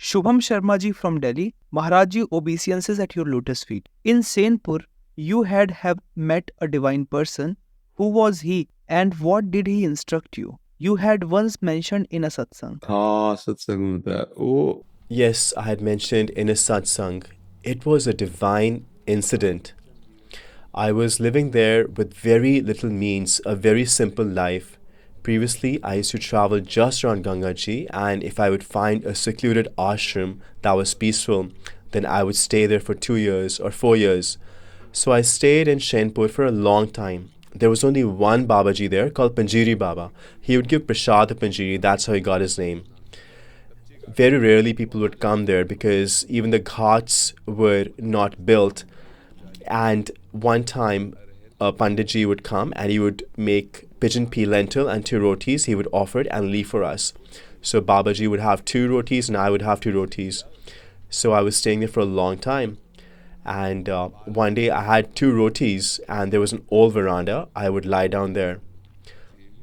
Shubham Sharma ji from Delhi. Maharaj Ji obeisances at your lotus feet. In Senpur, you have met a divine person. Who was he and what did he instruct you? You had once mentioned in a satsang. हाँ सत्संग में बताया वो Yes, I had mentioned in a satsang. It was a divine incident. I was living there with very little means, a very simple life. Previously, I used to travel just around Gangaji, and if I would find a secluded ashram that was peaceful, then I would stay there for 2 years or 4 years. So I stayed in Shenpur for a long time. There was only one Babaji there called Panjiri Baba. He would give prasad to Panjiri, that's how he got his name. Very rarely people would come there because even the ghats were not built. And one time, a Panditji would come and he would make pigeon pea lentil and 2 rotis. He would offer it and leave for us. So Babaji would have 2 rotis and I would have 2 rotis. So I was staying there for a long time. And one day I had 2 rotis and there was an old veranda. I would lie down there.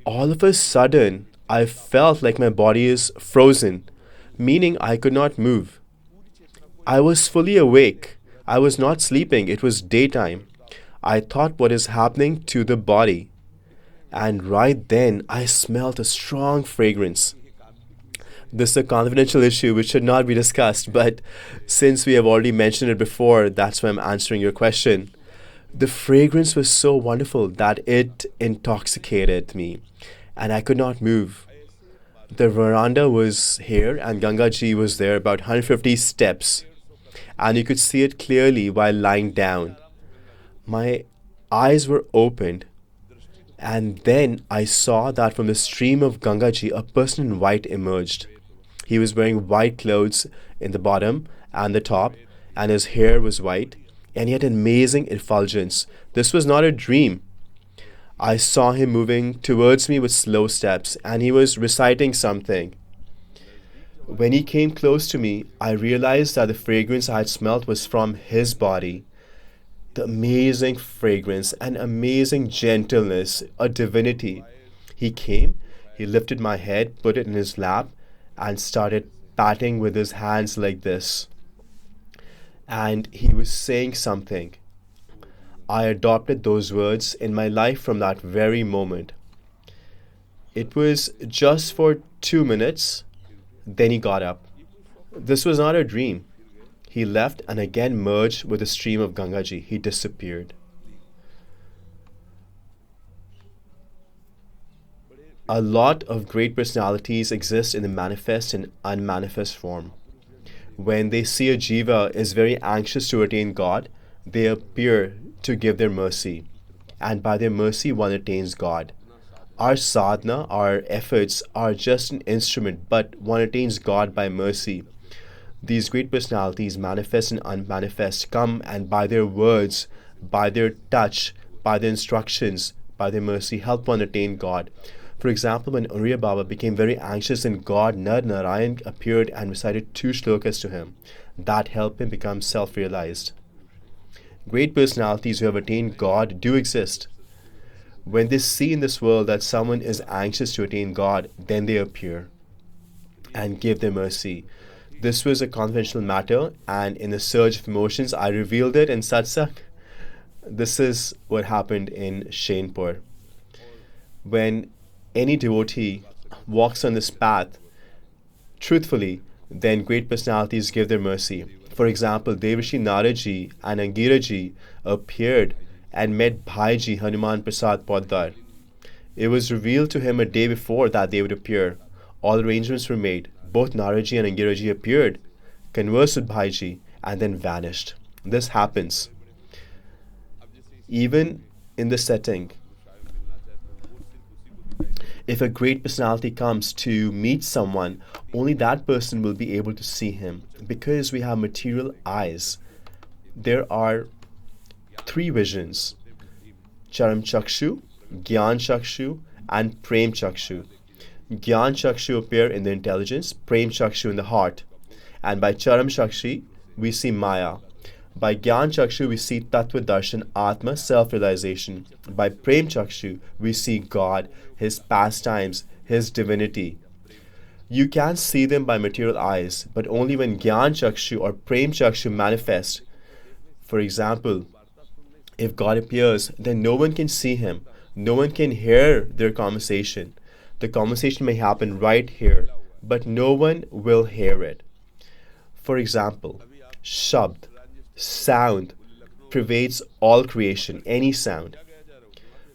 All of a sudden, I felt like my body is frozen, meaning I could not move. I was fully awake. I was not sleeping. It was daytime. I thought, what is happening to the body? And right then, I smelt a strong fragrance. This is a confidential issue which should not be discussed, but since we have already mentioned it before, that's why I'm answering your question. The fragrance was so wonderful that it intoxicated me, and I could not move. The veranda was here, and Gangaji was there about 150 steps, and you could see it clearly while lying down. My eyes were opened, and then I saw that from the stream of Gangaji, a person in white emerged. He was wearing white clothes in the bottom and the top, and his hair was white, and he had an amazing effulgence. This was not a dream. I saw him moving towards me with slow steps, and he was reciting something. When he came close to me, I realized that the fragrance I had smelt was from his body. The amazing fragrance, an amazing gentleness, a divinity. He came, he lifted my head, put it in his lap, and started patting with his hands like this. And he was saying something. I adopted those words in my life from that very moment. It was just for 2 minutes, then he got up. This was not a dream. He left and again merged with the stream of Gangaji. He disappeared. A lot of great personalities exist in the manifest and unmanifest form. When they see a jiva is very anxious to attain God, they appear to give their mercy. And by their mercy, one attains God. Our sadhana, our efforts are just an instrument, but one attains God by mercy. These great personalities, manifest and unmanifest, come and by their words, by their touch, by their instructions, by their mercy, help one attain God. For example, when Uriya Baba became very anxious in God, Nar Narayan appeared and recited 2 shlokas to him. That helped him become self-realized. Great personalities who have attained God do exist. When they see in this world that someone is anxious to attain God, then they appear and give their mercy. This was a confidential matter, and in the surge of emotions, I revealed it in Satsang. This is what happened in Shenpur. When any devotee walks on this path truthfully, then great personalities give their mercy. For example, Devrishi Naraji and Angiraji appeared and met Bhaiji Hanuman Prasad Poddar. It was revealed to him a day before that they would appear. All arrangements were made. Both Naraji and Angiraji appeared, conversed with Bhaiji, and then vanished. This happens. Even in the setting, if a great personality comes to meet someone, only that person will be able to see him. Because we have material eyes, there are 3 visions: Charam Chakshu, Gyan Chakshu, and Prem Chakshu. Gyan Chakshu appear in the intelligence, Prem Chakshu in the heart. And by Charam Chakshu, we see Maya. By Gyan Chakshu, we see Tattva Darshan, Atma, self-realization. By Prem Chakshu, we see God, His pastimes, His divinity. You can see them by material eyes, but only when Gyan Chakshu or Prem Chakshu manifest. For example, if God appears, then no one can see him. No one can hear their conversation. The conversation may happen right here, but no one will hear it. For example, Shabd, sound, pervades all creation, any sound.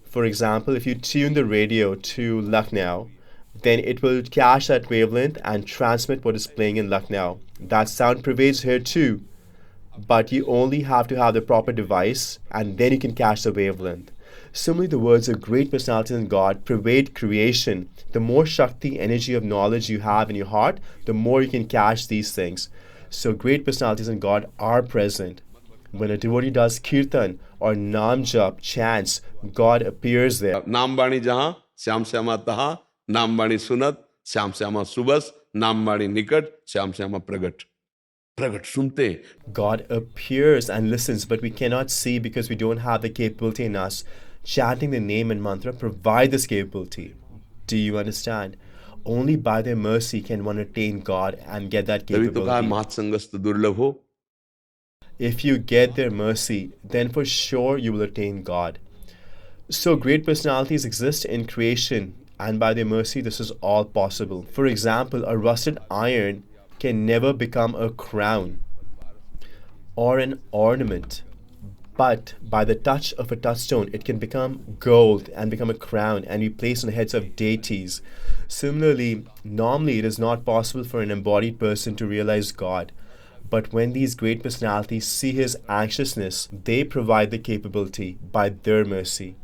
For example, if you tune the radio to Lucknow, then it will catch that wavelength and transmit what is playing in Lucknow. That sound pervades here too, but you only have to have the proper device and then you can catch the wavelength. Similarly, the words of great personalities in God pervade creation. The more Shakti, energy of knowledge you have in your heart, the more you can catch these things. So great personalities in God are present. When a devotee does kirtan or nam jap, chants, God appears there. नाम वाणी जहां श्याम श्यामा तहां, नाम वाणी सुनत श्याम श्यामा सुबस, नाम वाणी निकट श्याम श्यामा प्रगट। प्रगट सुनते हैं। God appears and listens, but we cannot see because we don't have the capability in us. Chanting the name and mantra provide this capability. Do you understand? Only by their mercy can one attain God and get that तभी तो कहा capability. महत्संगस्त दुर्लभ हो। If you get their mercy, then for sure you will attain God. So great personalities exist in creation, and by their mercy, this is all possible. For example, a rusted iron can never become a crown or an ornament, but by the touch of a touchstone, it can become gold and become a crown and be placed on the heads of deities. Similarly, normally it is not possible for an embodied person to realize God. But when these great personalities see his anxiousness, they provide the capability by their mercy.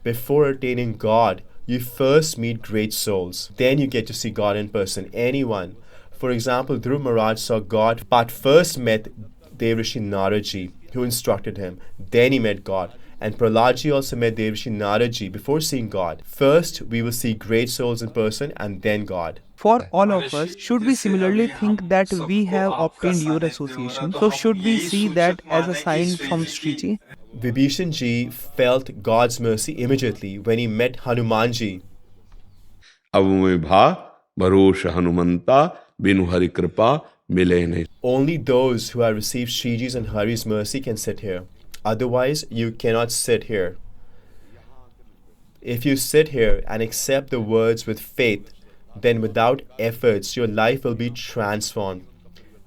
Before attaining God, you first meet great souls. Then you get to see God in person, anyone. For example, Dhruv Maharaj saw God, but first met Devrishi Naraji, who instructed him. Then he met God. And Prahlad Ji also met Devrishi Naraji before seeing God. First, we will see great souls in person and then God. For all of us, should we similarly think that we have obtained your association? So should we see that as a sign from Shri Ji? Vibhishan Ji felt God's mercy immediately when he met Hanuman Ji. अब में भा भरोस हनुमंता बिनु हरि कृपा मिले नहीं। Only those who have received Shriji's and Hari's mercy can sit here. Otherwise, you cannot sit here. If you sit here and accept the words with faith, then without efforts, your life will be transformed.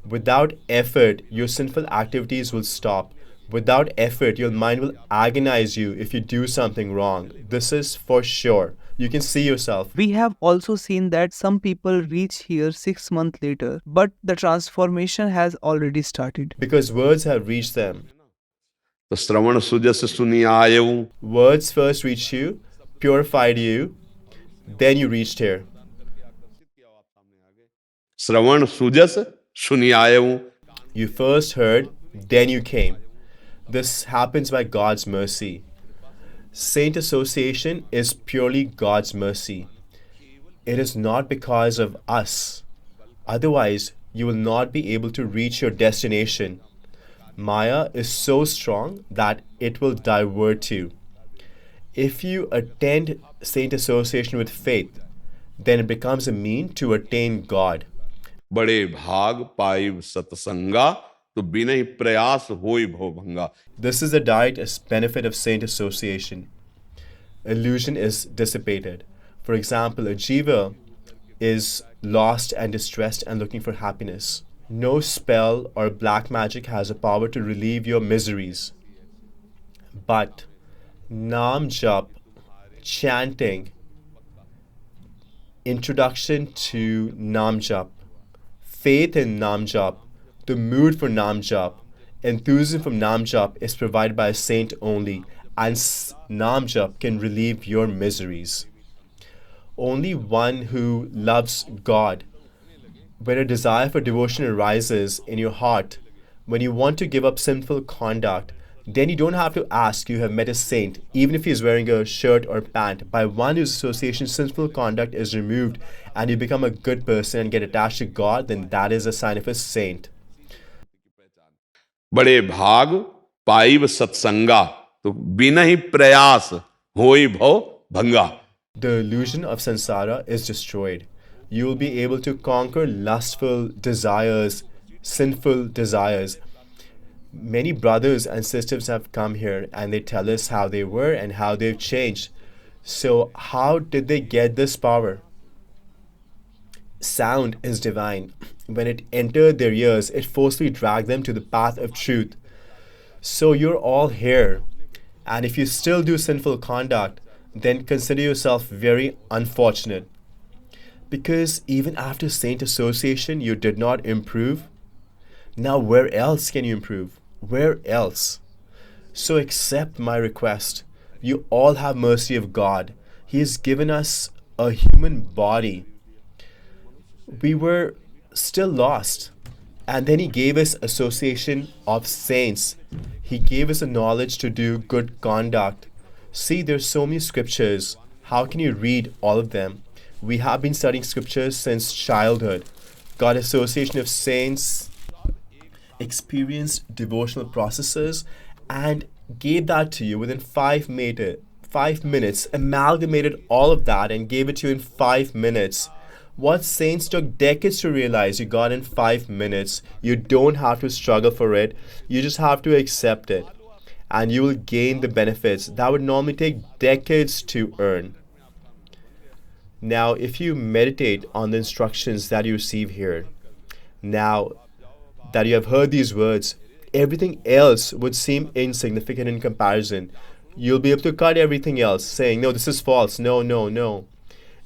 Without effort, your sinful activities will stop. Without effort, your mind will agonize you if you do something wrong. This is for sure. You can see yourself. We have also seen that some people reach here 6 months later, but the transformation has already started. Because words have reached them. तो श्रवण सुजस सुनी आयऊ। Words first reached you, purified you, then you reached here. श्रवण सुजस सुनी आयऊ। You first heard, then you came. This happens by God's mercy. Saint association is purely God's mercy. It is not because of us. Otherwise, you will not be able to reach your destination. Maya is so strong that it will divert you. If you attend saint association with faith, then it becomes a mean to attain God. बड़े भाग पाइब सत्संगा तो बिना ही प्रयास होई भव भंगा। This is the direct benefit of saint association. Illusion is dissipated. For example, a jiva is lost and distressed and looking for happiness. No spell or black magic has a power to relieve your miseries. But Nam Jap, chanting, introduction to Nam Jap, faith in Nam Jap, the mood for Nam Jap, enthusiasm from Nam Jap is provided by a saint only, and Nam Jap can relieve your miseries. Only one who loves God, when a desire for devotion arises in your heart, when you want to give up sinful conduct, then you don't have to ask. You have met a saint, even if he is wearing a shirt or pant. By one whose association, sinful conduct is removed and you become a good person and get attached to God, then that is a sign of a saint. बड़े भाग पाइब सत्संगा तो बिना ही प्रयास होई भव भंगा। The illusion of samsara is destroyed. You will be able to conquer lustful desires, sinful desires. Many brothers and sisters have come here and they tell us how they were and how they've changed. So, how did they get this power? Sound is divine. When it entered their ears, it forcefully dragged them to the path of truth. So, you're all here. And if you still do sinful conduct, then consider yourself very unfortunate. Because even after saint association, you did not improve. Now, where else can you improve? Where else? So accept my request. You all have mercy of God. He has given us a human body. We were still lost. And then He gave us association of saints. He gave us a knowledge to do good conduct. See, there's so many scriptures. How can you read all of them? We have been studying scriptures since childhood. Got association of saints, experienced devotional processes, and gave that to you within 5 minutes, amalgamated all of that and gave it to you in 5 minutes. What saints took decades to realize, you got in 5 minutes. You don't have to struggle for it. You just have to accept it. And you will gain the benefits that would normally take decades to earn. Now, if you meditate on the instructions that you receive here, now that you have heard these words, everything else would seem insignificant in comparison. You'll be able to cut everything else, saying, no, this is false, no, no, no.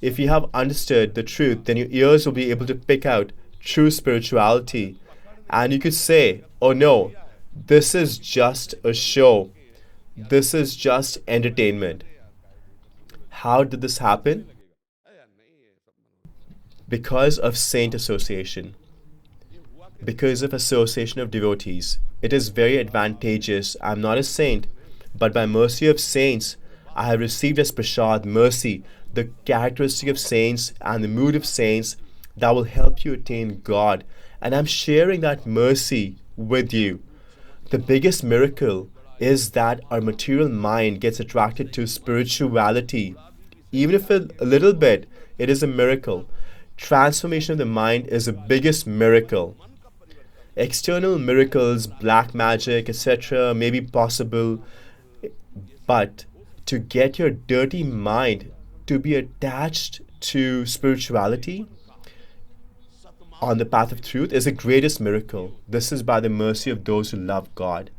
If you have understood the truth, then your ears will be able to pick out true spirituality. And you could say, oh no, this is just a show. This is just entertainment. How did this happen? Because of saint association. Because of association of devotees. It is very advantageous. I am not a saint, but by mercy of saints, I have received as prasad mercy, the characteristic of saints and the mood of saints that will help you attain God. And I'm sharing that mercy with you. The biggest miracle is that our material mind gets attracted to spirituality. Even if a little bit, it is a miracle. Transformation of the mind is the biggest miracle. External miracles, black magic, etc. may be possible, but to get your dirty mind to be attached to spirituality on the path of truth is the greatest miracle. This is by the mercy of those who love God,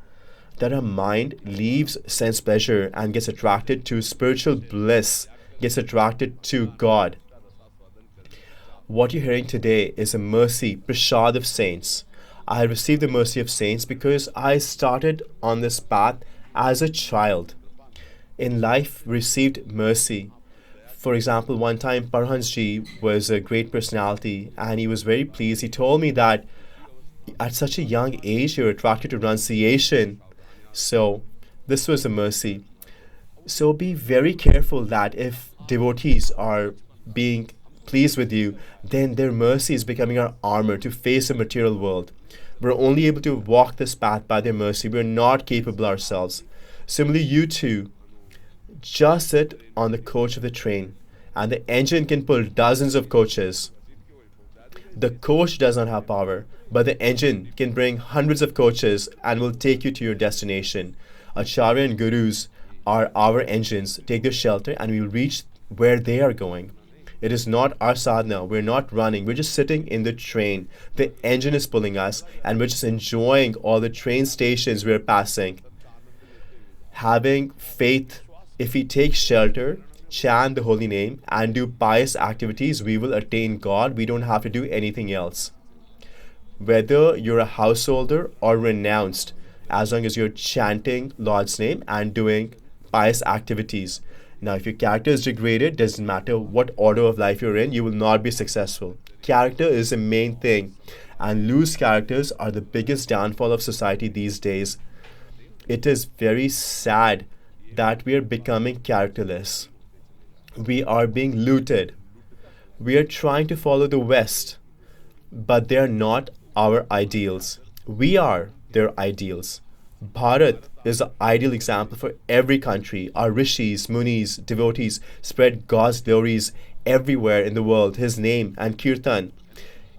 that our mind leaves sense pleasure and gets attracted to spiritual bliss, gets attracted to God. What you're hearing today is a mercy, prasad of saints. I received the mercy of saints because I started on this path as a child. In life, received mercy. For example, one time Maharaj Ji was a great personality and he was very pleased. He told me that at such a young age you're attracted to renunciation. So this was a mercy. So be very careful that if devotees are being pleased with you, then their mercy is becoming our armor to face the material world. We're only able to walk this path by their mercy. We're not capable ourselves. Similarly, you too, just sit on the coach of the train and the engine can pull dozens of coaches. The coach does not have power, but the engine can bring hundreds of coaches and will take you to your destination. Acharya and gurus are our engines. Take their shelter and we will reach where they are going. It is not our sadhana. We're not running. We're just sitting in the train. The engine is pulling us and we're just enjoying all the train stations we're passing. Having faith, if we take shelter, chant the holy name and do pious activities, we will attain God. We don't have to do anything else. Whether you're a householder or renounced, as long as you're chanting Lord's name and doing pious activities. Now, if your character is degraded, doesn't matter what order of life you're in, you will not be successful. Character is the main thing, and loose characters are the biggest downfall of society these days. It is very sad that we are becoming characterless. We are being looted. We are trying to follow the West, but they are not our ideals. We are their ideals. Bharat is the ideal example for every country. Our rishis, munis, devotees spread God's glories everywhere in the world, His name and kirtan.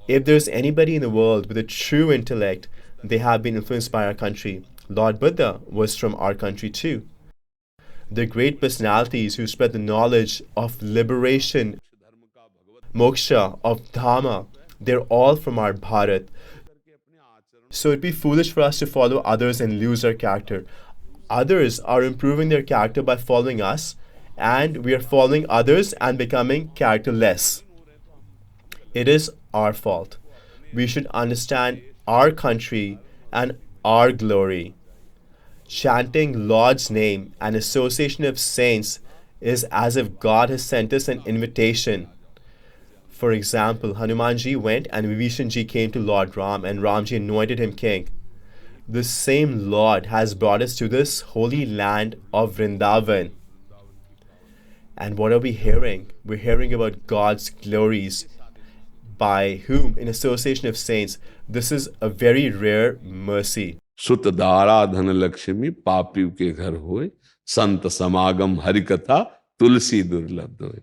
If there's anybody in the world with a true intellect, they have been influenced by our country. Lord Buddha was from our country too. The great personalities who spread the knowledge of liberation, moksha, of Dhamma, they're all from our Bharat. So it'd be foolish for us to follow others and lose our character. Others are improving their character by following us, and we are following others and becoming characterless. It is our fault. We should understand our country and our glory. Chanting Lord's name and association of saints is as if God has sent us an invitation. For example, Hanumanji went and Vibhishanji came to Lord Ram and Ramji anointed him king. The same Lord has brought us to this holy land of Vrindavan. And what are we hearing? We're hearing about God's glories. By whom? In association of saints. This is a very rare mercy. सुत दारा धन लक्ष्मी पापी के घर होए, संत समागम हरि कथा तुलसी दुर्लभ होए।